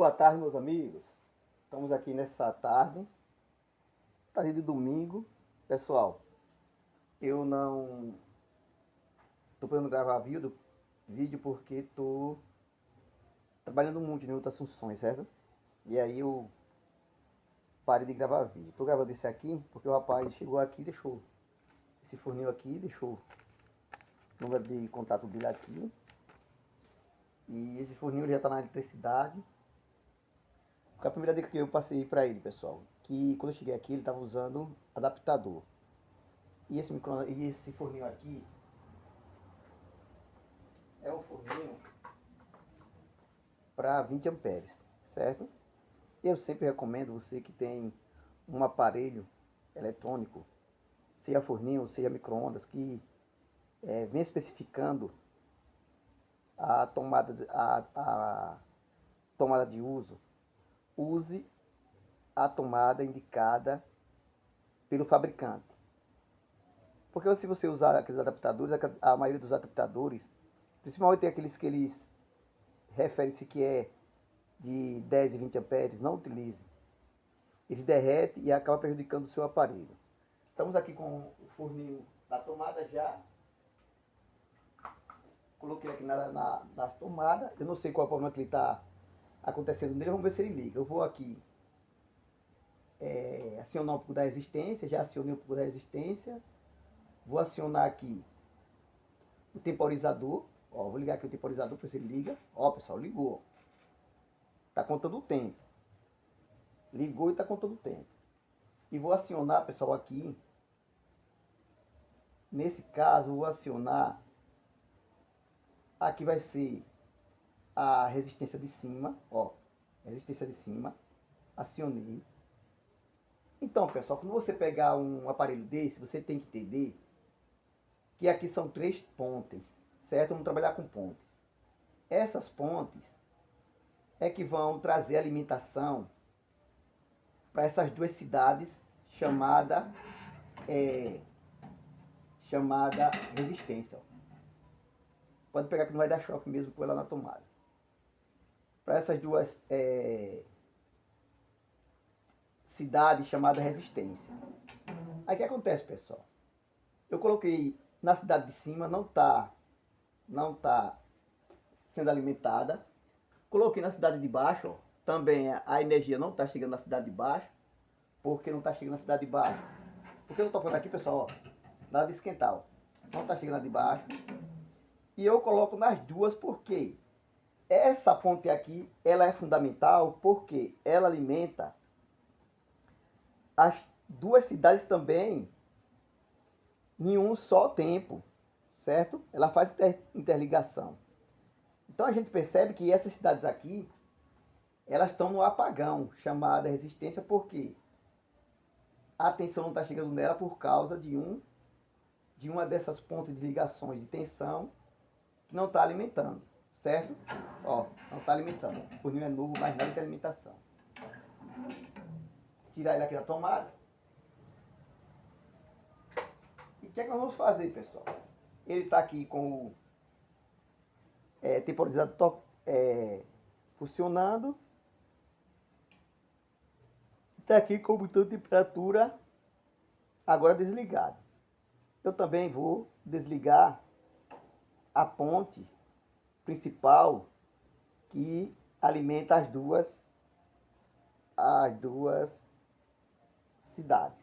Boa tarde, meus amigos. Estamos aqui nessa tarde de domingo. Pessoal, eu não tô podendo gravar vídeo porque estou trabalhando muito em outras funções, certo? E aí eu parei de gravar vídeo. Tô gravando esse aqui porque o rapaz chegou aqui e deixou esse forninho aqui, deixou o número de contato dele aqui. E esse forninho já está na eletricidade. A primeira dica que eu passei para ele, pessoal, que quando eu cheguei aqui ele estava usando adaptador. E esse forninho aqui é um forninho para 20 amperes, certo? Eu sempre recomendo você que tem um aparelho eletrônico, seja forninho, seja micro-ondas, que vem especificando a tomada de uso. Use a tomada indicada pelo fabricante. Porque se você usar aqueles adaptadores, a maioria dos adaptadores, principalmente aqueles que eles referem-se que é de 10 e 20 amperes, não utilize. Ele derrete e acaba prejudicando o seu aparelho. Estamos aqui com o forninho da tomada já. Coloquei aqui na tomada. Eu não sei qual é o problema que ele está acontecendo nele. Vamos ver se ele liga. Eu vou aqui acionar um pouco da resistência. Já acionei um pouco da resistência. Vou acionar aqui o temporizador. Ó, vou ligar aqui o temporizador para ver se ele liga. Ó, pessoal, ligou. Está contando o tempo. Ligou e está contando o tempo. E vou acionar, pessoal, aqui. Nesse caso, vou acionar. Aqui vai ser a resistência de cima. Ó, resistência de cima. Acionei. Então, pessoal, quando você pegar um aparelho desse, você tem que entender que aqui são 3 pontes, certo? Vamos trabalhar com pontes. Essas pontes é que vão trazer alimentação para essas duas cidades chamada resistência. Ó. Pode pegar que não vai dar choque mesmo com ela na tomada. Para essas duas cidades chamadas resistência. Aí o que acontece, pessoal? Eu coloquei na cidade de cima, não tá sendo alimentada. Coloquei na cidade de baixo, ó, também a energia não está chegando na cidade de baixo. Por que não está chegando na cidade de baixo? Porque eu estou falando aqui, pessoal, ó, nada de esquentar, ó. Não está chegando na de baixo. E eu coloco nas duas porque essa ponte aqui, ela é fundamental porque ela alimenta as duas cidades também em um só tempo, certo? Ela faz interligação. Então a gente percebe que essas cidades aqui, elas estão no apagão, chamada resistência, porque a tensão não está chegando nela por causa de uma dessas pontes de ligações de tensão que não está alimentando, certo? Ó, não está alimentando. O forninho é novo, mas nada de alimentação. Tirar ele aqui da tomada. E o que é que nós vamos fazer, pessoal? Ele está aqui com o temporizador funcionando. Está aqui com o botão de temperatura agora desligado. Eu também vou desligar a ponte principal que alimenta as duas cidades.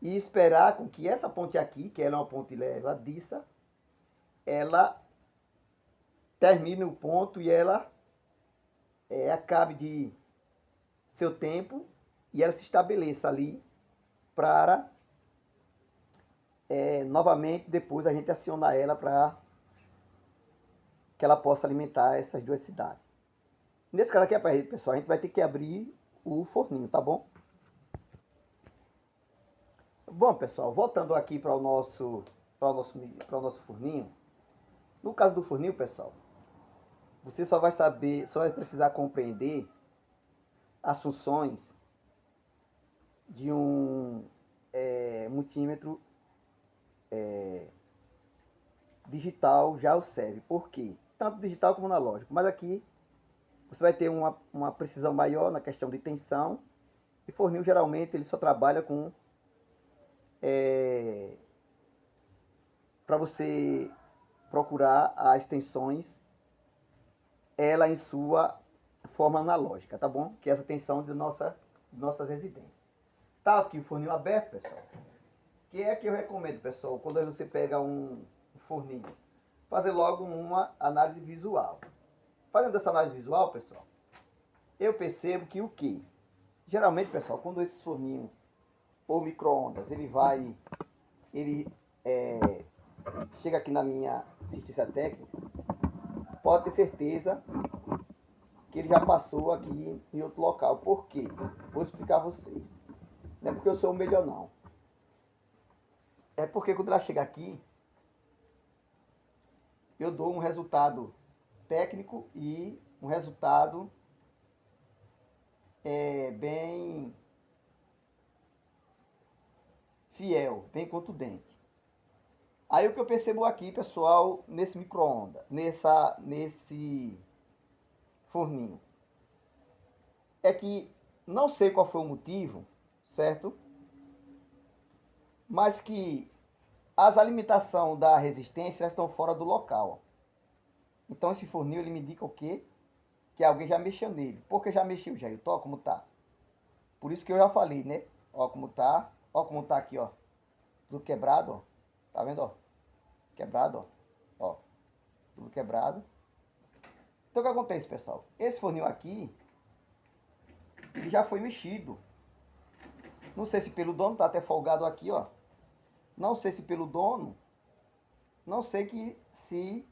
E esperar com que essa ponte aqui, que ela é uma ponte levadiça, ela termine o ponto e ela acabe de seu tempo e ela se estabeleça ali para novamente depois a gente acionar ela para que ela possa alimentar essas duas cidades. Nesse caso aqui, pessoal, a gente vai ter que abrir o forninho, tá bom? Bom, pessoal, voltando aqui para o nosso forninho. No caso do forninho, pessoal, você só vai precisar compreender as funções de um multímetro digital já o serve. Por quê? Tanto digital como analógico. Mas aqui você vai ter uma precisão maior na questão de tensão. E fornil geralmente ele só trabalha com para você procurar as tensões ela em sua forma analógica, tá bom? Que é essa tensão de nossas residências. Tá aqui o fornil aberto, pessoal. Que é que eu recomendo, pessoal, quando você pega um forninho, fazer logo uma análise visual. Fazendo essa análise visual, pessoal, eu percebo que o que? Geralmente, pessoal, quando esse forninho ou micro-ondas, ele chega aqui na minha assistência técnica, pode ter certeza que ele já passou aqui em outro local. Por quê? Vou explicar a vocês. Não é porque eu sou o melhor, não. É porque quando ela chega aqui, eu dou um resultado técnico e um resultado bem fiel, bem contundente. Aí o que eu percebo aqui, pessoal, nesse micro-ondas, nesse forninho, é que não sei qual foi o motivo, certo? Mas que as alimentações da resistência estão fora do local. Então esse forninho ele me indica o quê? Que alguém já mexeu nele. Por que já mexeu, Jair? Ó como tá. Por isso que eu já falei, né? Ó como tá aqui, ó. Tudo quebrado, ó. Tá vendo, ó? Quebrado, ó. Ó. Tudo quebrado. Então o que acontece, pessoal? Esse forninho aqui, ele já foi mexido. Não sei se pelo dono, tá até folgado aqui, ó. Não sei se pelo dono. Não sei que se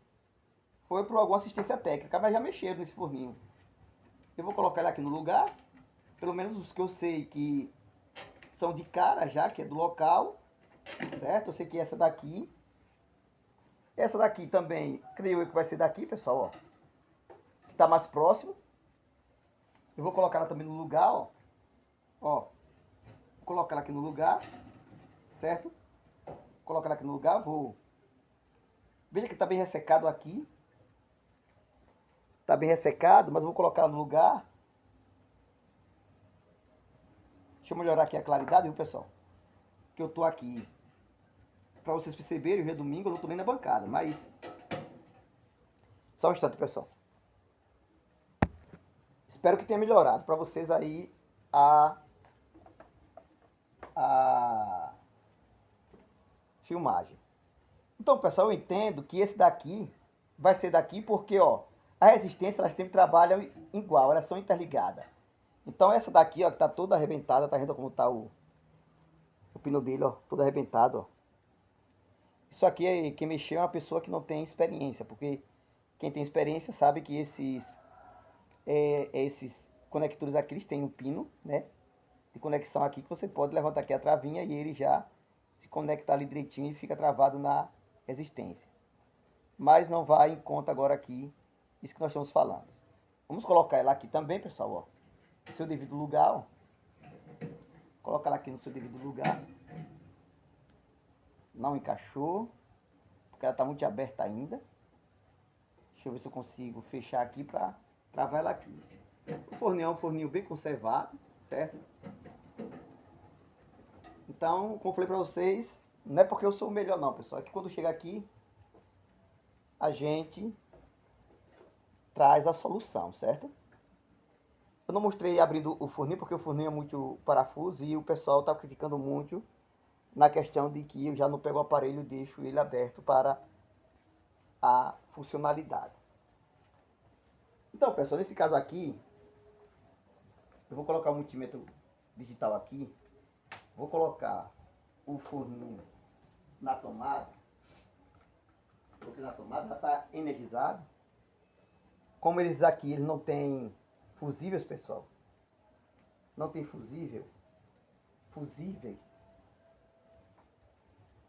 foi por alguma assistência técnica, mas já mexeram nesse forninho. Eu vou colocar ele aqui no lugar. Pelo menos os que eu sei que são de cara já, que é do local. Certo? Eu sei que essa daqui. Essa daqui também, creio eu que vai ser daqui, pessoal, ó. Que tá mais próximo. Eu vou colocar ela também no lugar, ó. Ó. Vou colocar ela aqui no lugar. Certo? Vou colocar ela aqui no lugar, vou. Veja que tá bem ressecado aqui. Tá bem ressecado, mas eu vou colocar ela no lugar. Deixa eu melhorar aqui a claridade, viu, pessoal? Que eu tô aqui. Pra vocês perceberem, hoje é domingo, eu não tô nem na bancada, mas... Só um instante, pessoal. Espero que tenha melhorado pra vocês aí a filmagem. Então, pessoal, eu entendo que esse daqui vai ser daqui porque, ó, a resistência, elas sempre trabalham igual, elas são interligadas. Então, essa daqui, ó, que tá toda arrebentada, tá vendo como tá o pino dele, ó, todo arrebentado, ó. Isso aqui, quem mexeu é uma pessoa que não tem experiência, porque quem tem experiência sabe que esses conectores aqui, eles têm um pino, né, de conexão aqui, que você pode levantar aqui a travinha e ele já se conecta ali direitinho e fica travado na resistência. Mas não vai em conta agora aqui isso que nós estamos falando. Vamos colocar ela aqui também, pessoal, ó, no seu devido lugar, ó. Colocar ela aqui no seu devido lugar. Não encaixou, porque ela está muito aberta ainda. Deixa eu ver se eu consigo fechar aqui para travar ela aqui. O forninho é um forninho bem conservado, certo? Então, como eu falei para vocês, não é porque eu sou o melhor não, pessoal. É que quando chega aqui, a gente traz a solução, certo? Eu não mostrei abrindo o forninho, porque o forninho é muito parafuso e o pessoal está criticando muito na questão de que eu já não pego o aparelho e deixo ele aberto para a funcionalidade. Então, pessoal, nesse caso aqui, eu vou colocar o multímetro digital aqui, vou colocar o forninho na tomada, porque na tomada já está energizado. Como eles aqui, eles não têm fusíveis, pessoal, não tem fusíveis,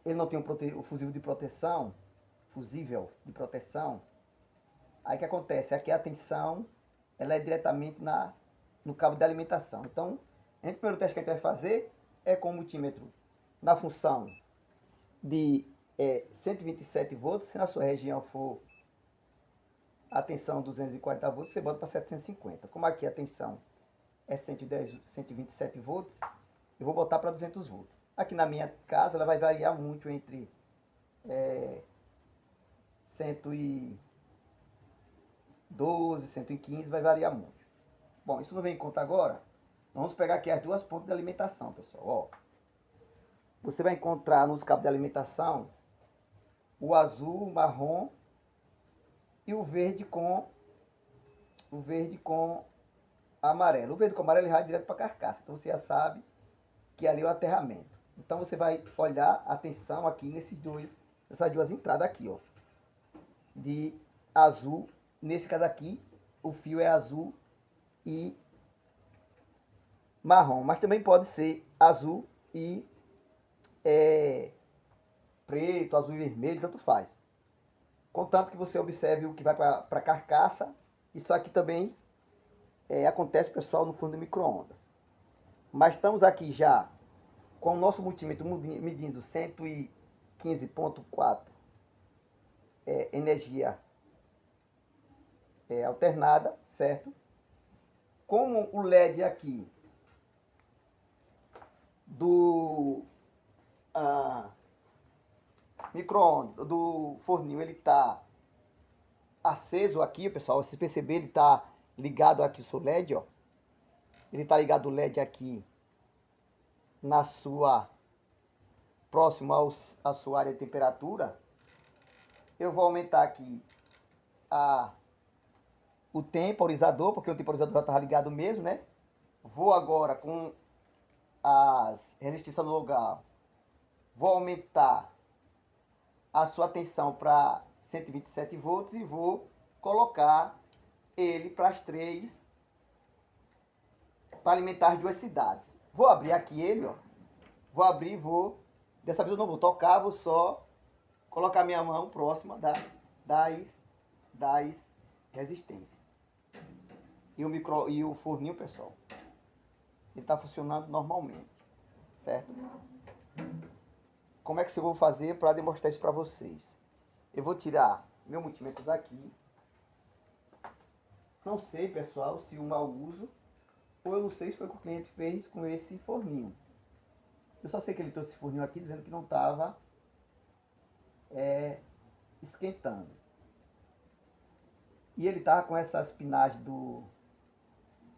ele não tem o fusível de proteção, Aí o que acontece? Aqui a tensão ela é diretamente no cabo de alimentação. Então, o primeiro teste que a gente vai fazer é com o multímetro na função de 127 volts. Se na sua região for a tensão 240 volts, você bota para 750. Como aqui a tensão é 110, 127 volts, eu vou botar para 200 volts. Aqui na minha casa ela vai variar muito entre 112, 115, vai variar muito. Bom, isso não vem em conta agora. Vamos pegar aqui as duas pontas de alimentação, pessoal. Ó, você vai encontrar nos cabos de alimentação o azul, o marrom e o verde com amarelo. O verde com amarelo ele vai direto para a carcaça. Então você já sabe que ali é o aterramento. Então você vai olhar a tensão aqui nessas duas entradas aqui, ó, de azul. Nesse caso aqui, o fio é azul e marrom, mas também pode ser azul e preto, azul e vermelho, tanto faz. Contanto que você observe o que vai para a carcaça. Isso aqui também acontece, pessoal, no forno de micro-ondas. Mas estamos aqui já com o nosso multímetro medindo 115,4 energia alternada, certo? Como o LED aqui do micro-ondas, do forninho, ele está aceso aqui, pessoal. Vocês perceberam, ele está ligado aqui o seu LED, ó. Ele está ligado o LED aqui na sua próximo à sua área de temperatura. Eu vou aumentar aqui o temporizador, porque o temporizador já estava ligado mesmo, né? Vou agora com as resistências no lugar. Vou aumentar a sua tensão para 127 volts e vou colocar ele para as três, para alimentar as duas cidades. Vou abrir aqui ele, ó. Vou abrir e vou. Dessa vez eu não vou tocar, vou só colocar minha mão próxima das resistências. E o forninho, pessoal, ele está funcionando normalmente, certo? Como é que eu vou fazer para demonstrar isso para vocês? Eu vou tirar meu multímetro daqui. Não sei, pessoal, se um mau uso, ou eu não sei se foi o que o cliente fez com esse forninho. Eu só sei que ele trouxe esse forninho aqui dizendo que não estava esquentando. E ele estava com essa espinagem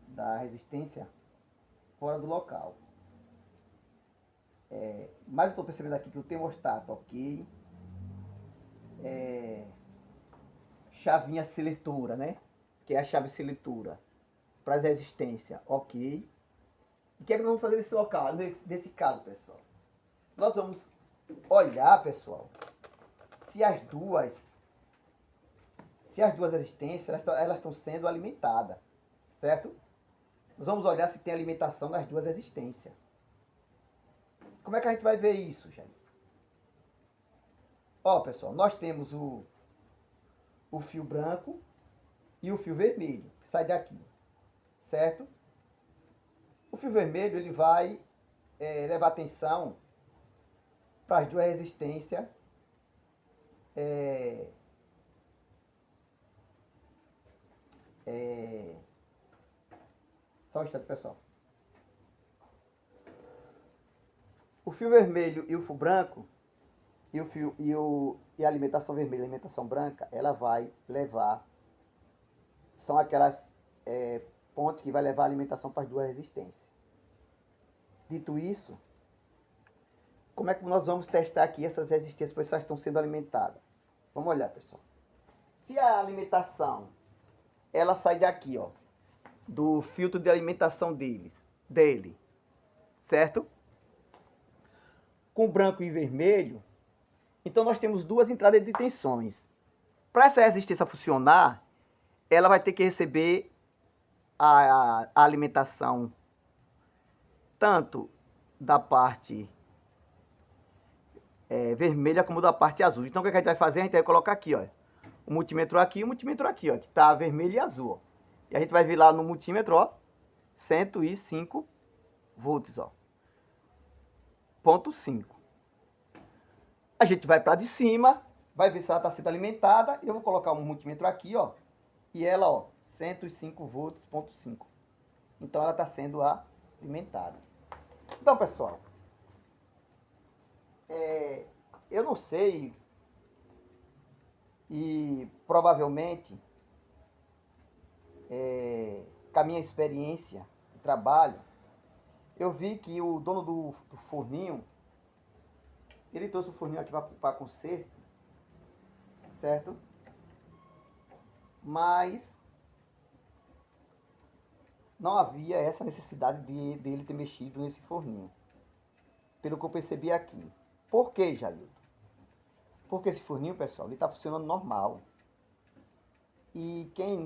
da resistência fora do local. Mas eu estou percebendo aqui que o termostato, ok. Chavinha seletora, né? Que é a chave seletora para as resistências, ok. O que é que nós vamos fazer nesse local, nesse caso, pessoal? Nós vamos olhar, pessoal, se as duas resistências elas estão sendo alimentadas, certo? Nós vamos olhar se tem alimentação nas duas resistências. Como é que a gente vai ver isso, gente? Ó, pessoal, nós temos o fio branco e o fio vermelho, que sai daqui, certo? O fio vermelho, ele vai levar atenção para as duas resistências só um instante, pessoal. O fio vermelho e o fio branco e a alimentação vermelha e a alimentação branca, ela vai levar, são aquelas pontes que vai levar a alimentação para as duas resistências. Dito isso, como é que nós vamos testar aqui essas resistências para ver se elas estão sendo alimentadas? Vamos olhar, pessoal. Se a alimentação, ela sai daqui, ó, do filtro de alimentação dele, certo? Com branco e vermelho, então nós temos duas entradas de tensões. Para essa resistência funcionar, ela vai ter que receber a alimentação tanto da parte vermelha como da parte azul. Então o que a gente vai fazer? A gente vai colocar aqui, ó, o multímetro aqui e o multímetro aqui, ó, que está vermelho e azul, ó. E a gente vai vir lá no multímetro, ó, 105 volts, ó, ponto 5. A gente vai para de cima, vai ver se ela está sendo alimentada. Eu vou colocar um multímetro aqui, ó, E ela, ó, 105 volts, ponto 5. Então ela está sendo alimentada. Então, pessoal, eu não sei, e provavelmente, com a minha experiência de trabalho, eu vi que o dono do forninho, ele trouxe o forninho aqui para conserto, certo? Mas não havia essa necessidade dele ter mexido nesse forninho. Pelo que eu percebi aqui. Por que, Jailton? Porque esse forninho, pessoal, ele está funcionando normal. E quem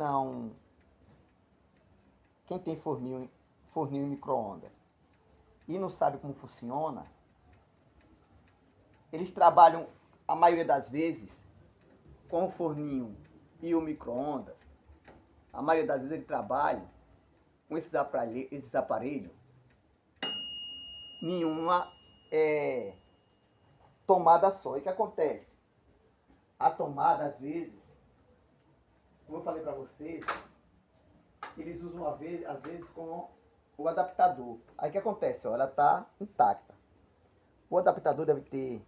tem forninho em micro-ondas e não sabe como funciona, eles trabalham, a maioria das vezes, com o forninho e o micro-ondas. A maioria das vezes eles trabalham com esses aparelhos, nenhuma tomada só. E o que acontece? A tomada, às vezes, como eu falei para vocês, eles usam às vezes com o adaptador. Aí o que acontece? Ó, ela está intacta. O adaptador deve ter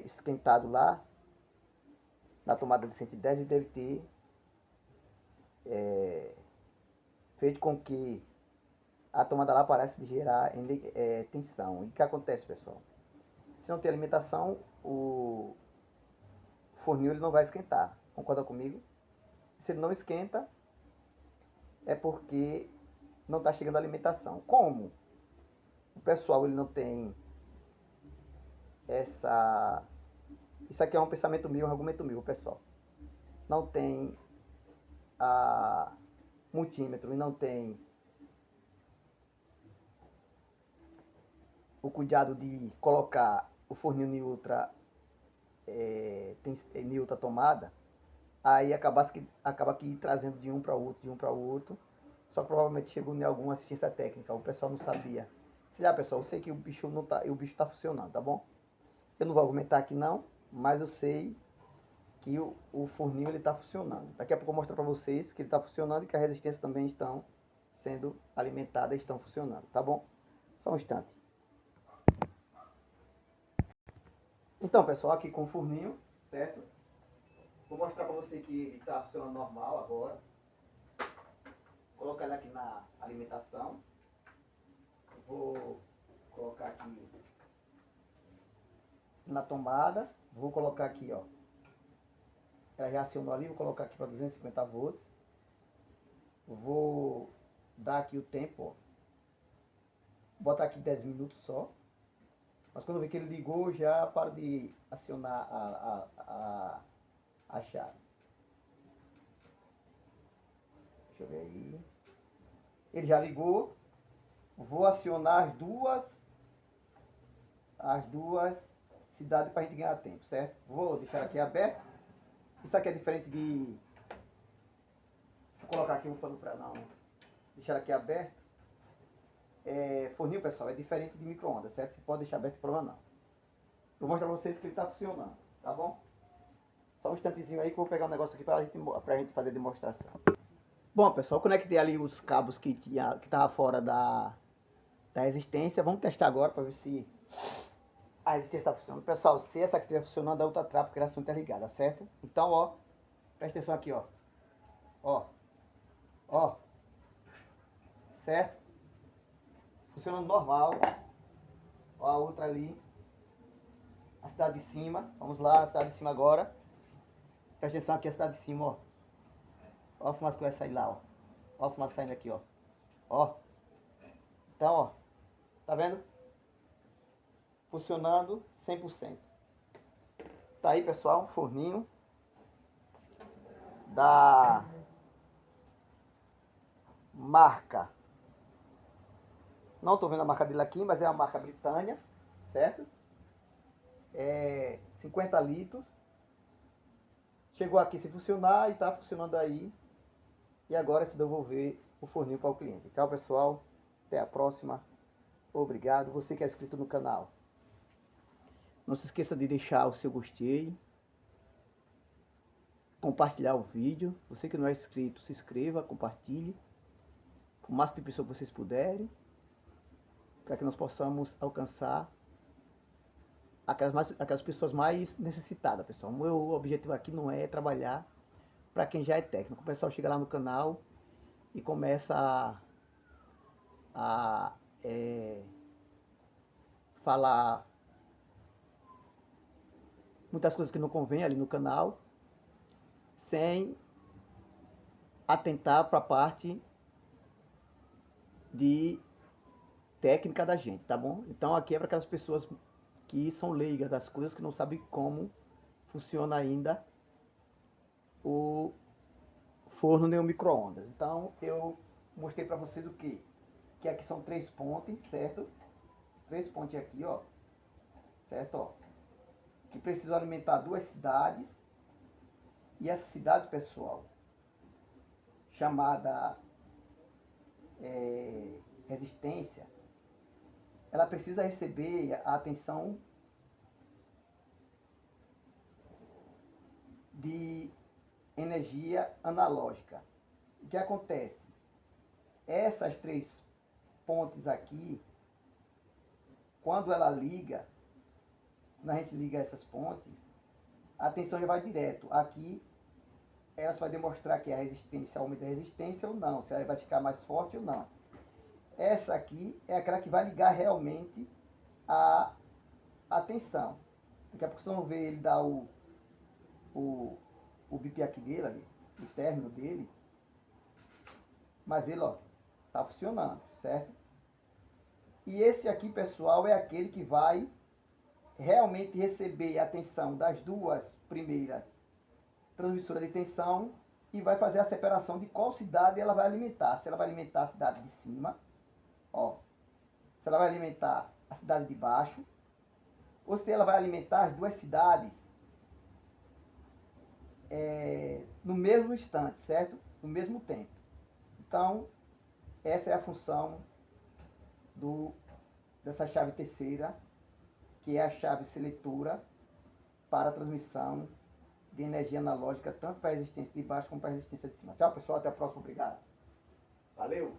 esquentado lá na tomada de 110 e deve ter feito com que a tomada lá parece de gerar tensão. E o que acontece, pessoal? Se não tem alimentação, o forninho ele não vai esquentar. Concorda comigo? Se ele não esquenta, é porque não está chegando a alimentação. Como o pessoal ele não tem essa... Isso aqui é um pensamento meu, um argumento meu, pessoal. Não tem a multímetro e não tem o cuidado de colocar o forninho em outra tomada, aí acaba que trazendo de um para outro, só que provavelmente chegou em alguma assistência técnica, o pessoal não sabia. Sei lá, pessoal, eu sei que o bicho tá funcionando, tá bom? Eu não vou argumentar aqui não, mas eu sei que o forninho ele tá funcionando. Daqui a pouco eu mostro para vocês que ele tá funcionando e que as resistências também estão sendo alimentadas, estão funcionando, tá bom? Só um instante. Então, pessoal, aqui com o forninho, certo? Vou mostrar para você que ele está funcionando normal agora. Vou colocar ele aqui na alimentação. Vou colocar aqui na tomada. Vou colocar aqui, ó. Ela já acionou ali, vou colocar aqui para 250 volts. Vou dar aqui o tempo, ó. Vou botar aqui 10 minutos só. Mas quando eu ver que ele ligou, já paro de acionar a chave. Deixa eu ver aí. Ele já ligou. Vou acionar as duas cidades para a gente ganhar tempo, certo? Vou deixar aqui aberto. Isso aqui é diferente de... Vou colocar aqui um pano para não deixar aqui aberto. Forninho, pessoal, é diferente de micro-ondas, certo? Você pode deixar aberto, problema não. Vou mostrar para vocês que ele está funcionando, tá bom? Só um instantezinho aí que eu vou pegar um negócio aqui para a gente fazer a demonstração. Bom, pessoal, eu conectei ali os cabos que estavam fora da resistência. Vamos testar agora para ver se a resistência está funcionando. Pessoal, se essa aqui estiver funcionando, a outra trava porque elas são interligadas, certo? Então, ó, presta atenção aqui, ó. Ó, certo? Funcionando normal. Ó, a outra ali. A cidade de cima. Vamos lá, a cidade de cima agora. Presta atenção aqui, a cidade de cima, ó. Ó a fumaça que vai sair lá, ó. Ó a fumaça saindo aqui, ó. Ó. Então, ó. Tá vendo? Funcionando 100%. Tá aí, pessoal, um forninho da marca. Não tô vendo a marca dele aqui, mas é a marca Britânia, certo? 50 litros. Chegou aqui se funcionar e tá funcionando aí. E agora se devolver o forninho para o cliente. Tchau, pessoal. Até a próxima. Obrigado. Você que é inscrito no canal, não se esqueça de deixar o seu gostei. compartilhar o vídeo. Você que não é inscrito, se inscreva, compartilhe o máximo de pessoas que vocês puderem, para que nós possamos alcançar aquelas pessoas mais necessitadas, pessoal. O meu objetivo aqui não é trabalhar para quem já é técnico. O pessoal chega lá no canal e começa a falar muitas coisas que não convém ali no canal, sem atentar para a parte de técnica da gente, tá bom? Então aqui é para aquelas pessoas que são leigas das coisas, que não sabem como funciona ainda o forno nem o micro-ondas. Então eu mostrei para vocês o quê? Que aqui são 3 pontes, certo? 3 pontes aqui, ó, certo? Ó, que precisam alimentar 2 cidades. E essa cidade, pessoal, chamada resistência, ela precisa receber a atenção de energia analógica. O que acontece? Essas 3 pontes aqui, quando ela liga, quando a gente liga essas pontes, a tensão já vai direto. Aqui ela vai demonstrar que a resistência aumenta a resistência ou não, se ela vai ficar mais forte ou não. Essa aqui é aquela que vai ligar realmente a tensão. Daqui a pouco vocês vão ver ele dar o bip aqui dele, ali, o término dele. Mas ele, ó, tá funcionando, certo? E esse aqui, pessoal, é aquele que vai realmente receber a tensão das 2 primeiras transmissoras de tensão e vai fazer a separação de qual cidade ela vai alimentar. Se ela vai alimentar a cidade de cima, ó, se ela vai alimentar a cidade de baixo, ou se ela vai alimentar as 2 cidades no mesmo instante, certo? No mesmo tempo. Então, essa é a função dessa chave terceira, que é a chave seletora para a transmissão de energia analógica, tanto para a resistência de baixo como para a resistência de cima. Tchau, pessoal. Até a próxima. Obrigado. Valeu!